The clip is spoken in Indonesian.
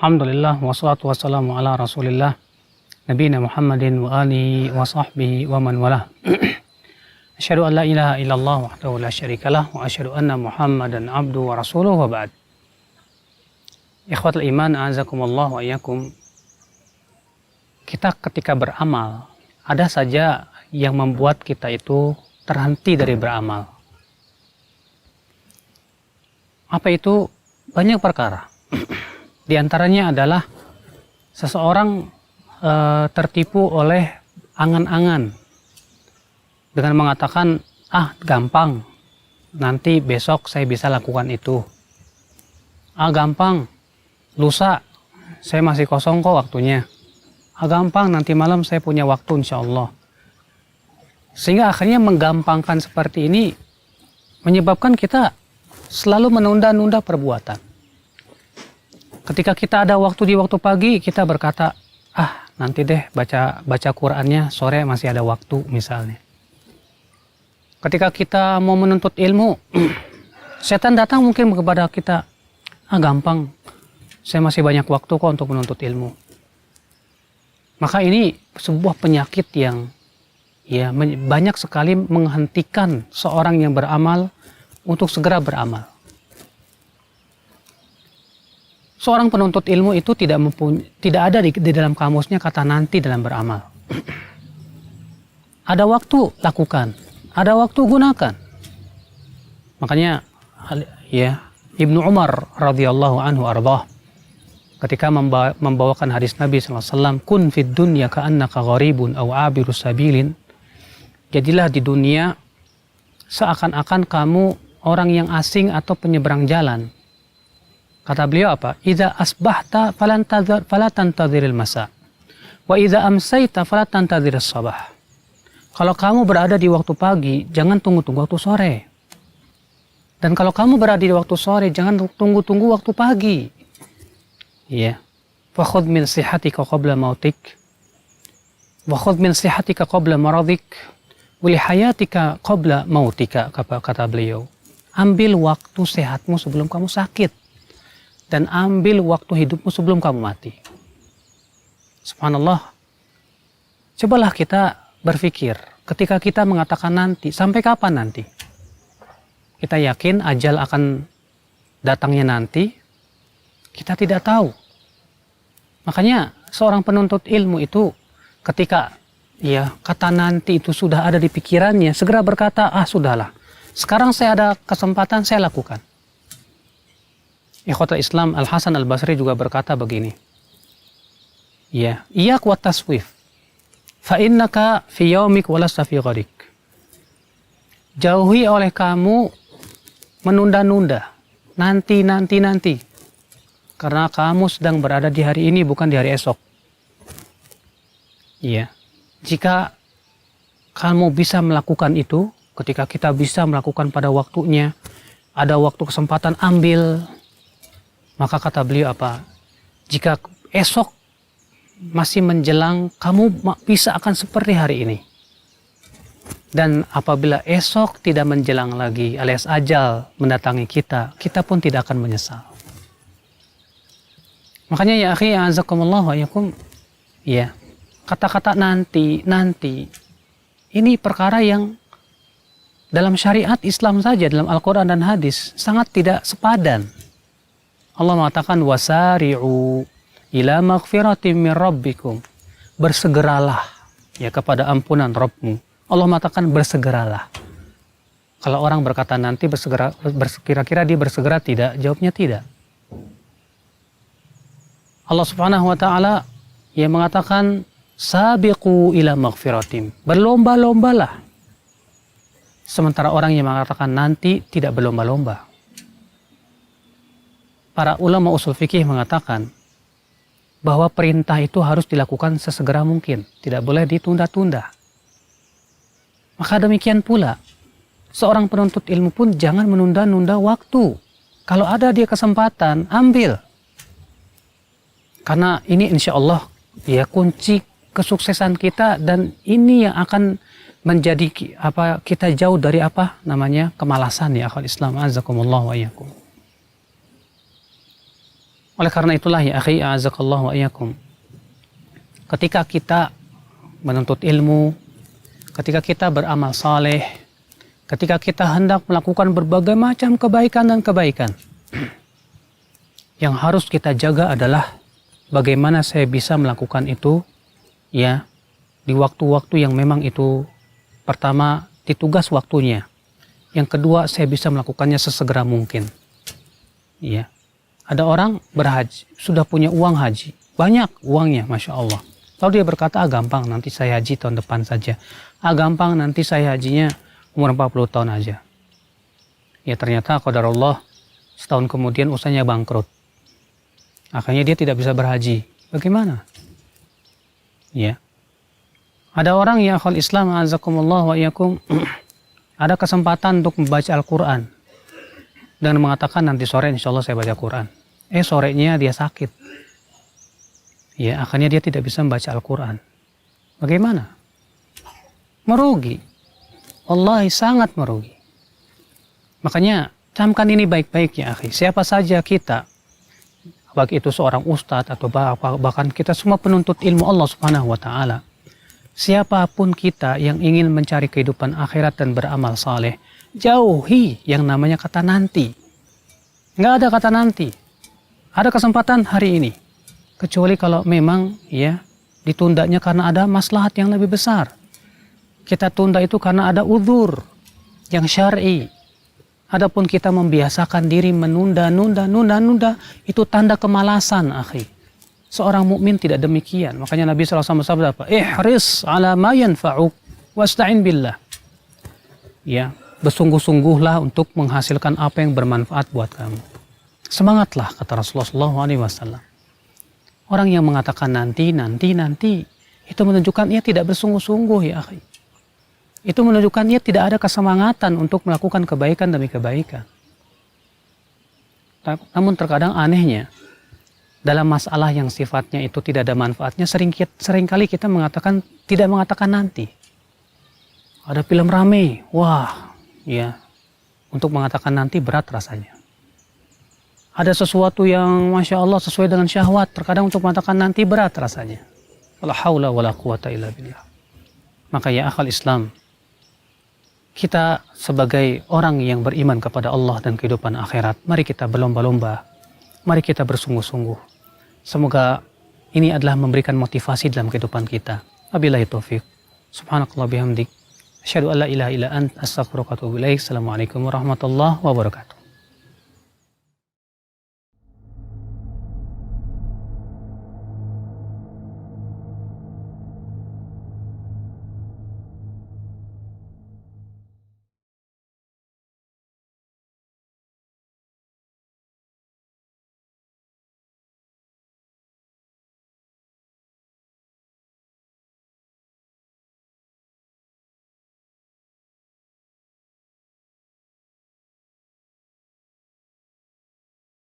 Alhamdulillah wassalatu wassalamu ala Rasulillah nabiyina Muhammadin wa alihi wa sahbihi wa man walah. Asyhadu an la ilaha illallah wahdahu la syarikalah wa asyhadu anna Muhammadan abduhu wa rasuluhu wa ba'd. Ikhwatul iman, a'azakumullah wa iyyakum. Kita ketika beramal, ada saja yang membuat kita itu terhenti dari beramal. Apa itu? Banyak perkara. Di antaranya adalah seseorang tertipu oleh angan-angan dengan mengatakan, gampang, nanti besok saya bisa lakukan itu. Gampang, lusa saya masih kosong kok waktunya. Gampang, nanti malam saya punya waktu insya Allah. Sehingga akhirnya menggampangkan seperti ini menyebabkan kita selalu menunda-nunda perbuatan. Ketika kita ada waktu di waktu pagi, kita berkata, nanti deh baca Qur'annya, sore masih ada waktu misalnya. Ketika kita mau menuntut ilmu, setan datang mungkin kepada kita, gampang, saya masih banyak waktu kok untuk menuntut ilmu. Maka ini sebuah penyakit yang banyak sekali menghentikan seorang yang beramal untuk segera beramal. Seorang penuntut ilmu itu tidak ada di dalam kamusnya kata nanti dalam beramal. Ada waktu, lakukan. Ada waktu, gunakan. Makanya Ibnu Umar radhiyallahu anhu ardhah ketika membawakan hadis Nabi SAW, kun fid dunya ka'annaka gharibun aw abiru sabilin. Jadilah di dunia seakan-akan kamu orang yang asing atau penyeberang jalan. Kata beliau apa? Idza asbahta fala tantadhiril masa. Wa idza amsayta fala tantadhiris sabah. Kalau kamu berada di waktu pagi, jangan tunggu-tunggu waktu sore. Dan kalau kamu berada di waktu sore, jangan tunggu-tunggu waktu pagi. Fa khudh min sihatika qabla mautik. Wa khudh min sihatika qabla maradik. Wa li hayatika qabla mautika, kata beliau. Ambil waktu sehatmu sebelum kamu sakit. Dan ambil waktu hidupmu sebelum kamu mati. Subhanallah. Cobalah kita berpikir, ketika kita mengatakan nanti, sampai kapan nanti? Kita yakin ajal akan datangnya nanti? Kita tidak tahu. Makanya seorang penuntut ilmu itu ketika kata nanti itu sudah ada di pikirannya, segera berkata, sudahlah. Sekarang saya ada kesempatan, saya lakukan. Ikhwatul Islam, Al-Hasan Al-Basri juga berkata begini. Iyak wa taswif. Fa innaka fi yaumik walasta fi ghadik. Jauhi oleh kamu menunda-nunda. Nanti. Karena kamu sedang berada di hari ini, bukan di hari esok. Jika kamu bisa melakukan itu, ketika kita bisa melakukan pada waktunya, ada waktu kesempatan, ambil. Maka kata beliau apa? Jika esok masih menjelang, kamu bisa akan seperti hari ini. Dan apabila esok tidak menjelang lagi, alias ajal mendatangi kita, kita pun tidak akan menyesal. Makanya ya akhi, a'azakumullah wa iyyakum, kata-kata nanti, ini perkara yang dalam syariat Islam saja, dalam Al-Quran dan hadis, sangat tidak sepadan. Allah mengatakan wasari'u ila maghfiratin min rabbikum. Bersegeralah kepada ampunan Rabbmu. Allah mengatakan bersegeralah. Kalau orang berkata nanti bersegera, kira-kira dia bersegera tidak? Jawabnya tidak. Allah Subhanahu wa taala mengatakan sabiqu ila maghfiratin. Berlomba-lombalah. Sementara orang yang mengatakan nanti tidak berlomba-lomba. Para ulama usul fikih mengatakan bahwa perintah itu harus dilakukan sesegera mungkin, tidak boleh ditunda-tunda. Maka demikian pula, seorang penuntut ilmu pun jangan menunda-nunda waktu. Kalau ada dia kesempatan, ambil. Karena ini insya Allah kunci kesuksesan kita, dan ini yang akan menjadi kita jauh dari kemalasan akhwat Islam, azakumullah wa iyyakum. Oleh karena itulah ya akhi, a'azakallahu wa iyyakum, ketika kita menuntut ilmu, ketika kita beramal saleh, ketika kita hendak melakukan berbagai macam kebaikan dan kebaikan, yang harus kita jaga adalah bagaimana saya bisa melakukan itu ya di waktu-waktu yang memang itu, pertama ditugas waktunya, yang kedua saya bisa melakukannya sesegera mungkin. Ya, ada orang berhaji, sudah punya uang haji, banyak uangnya, Masya Allah. Lalu dia berkata, gampang nanti saya haji tahun depan saja. Gampang nanti saya hajinya umur 40 tahun aja. Ya ternyata qadarullah, setahun kemudian usahanya bangkrut. Akhirnya dia tidak bisa berhaji. Bagaimana? Ya. Ada orang yang akhwal Islam, azakumullah wa iyyakum, ada kesempatan untuk membaca Al-Quran dan mengatakan nanti sore insya Allah saya baca Quran. Sorenya dia sakit. Ya, akhirnya dia tidak bisa membaca Al-Quran. Bagaimana? Merugi. Wallahi sangat merugi. Makanya camkan ini baik-baik ya akhi. Siapa saja kita, baik itu seorang ustadz atau bahkan kita semua penuntut ilmu Allah Subhanahu wa taala, siapapun kita yang ingin mencari kehidupan akhirat dan beramal saleh, jauhi yang namanya kata nanti. Nggak ada kata nanti. Ada kesempatan hari ini. Kecuali kalau memang ya ditundanya karena ada maslahat yang lebih besar. Kita tunda itu karena ada uzur yang syar'i. Adapun kita membiasakan diri menunda, itu tanda kemalasan, akhi. Seorang mukmin tidak demikian. Makanya Nabi SAW bersabda apa? Ihris ala ma yanfa'uk wasta'in billah. Ya, bersungguh-sungguhlah untuk menghasilkan apa yang bermanfaat buat kamu. Semangatlah, kata Rasulullah SAW. Orang yang mengatakan nanti, itu menunjukkan ia tidak bersungguh-sungguh ya akhi. Itu menunjukkan ia tidak ada kesemangatan untuk melakukan kebaikan demi kebaikan. Namun terkadang anehnya, dalam masalah yang sifatnya itu tidak ada manfaatnya, seringkali kita tidak mengatakan nanti. Ada film rame, wah, ya, untuk mengatakan nanti berat rasanya. Ada sesuatu yang Masya Allah sesuai dengan syahwat, terkadang untuk mengatakan nanti berat rasanya. Wala haula wala quwata illa billah. Maka ya akhal Islam, kita sebagai orang yang beriman kepada Allah dan kehidupan akhirat, mari kita berlomba-lomba, mari kita bersungguh-sungguh. Semoga ini adalah memberikan motivasi dalam kehidupan kita. Wabillahi taufiq. Subhanakallah bihamdik. Asyhadu an la ilaha illa anta astaghfiruka wa atubu ilaik. Assalamualaikum warahmatullahi wabarakatuh.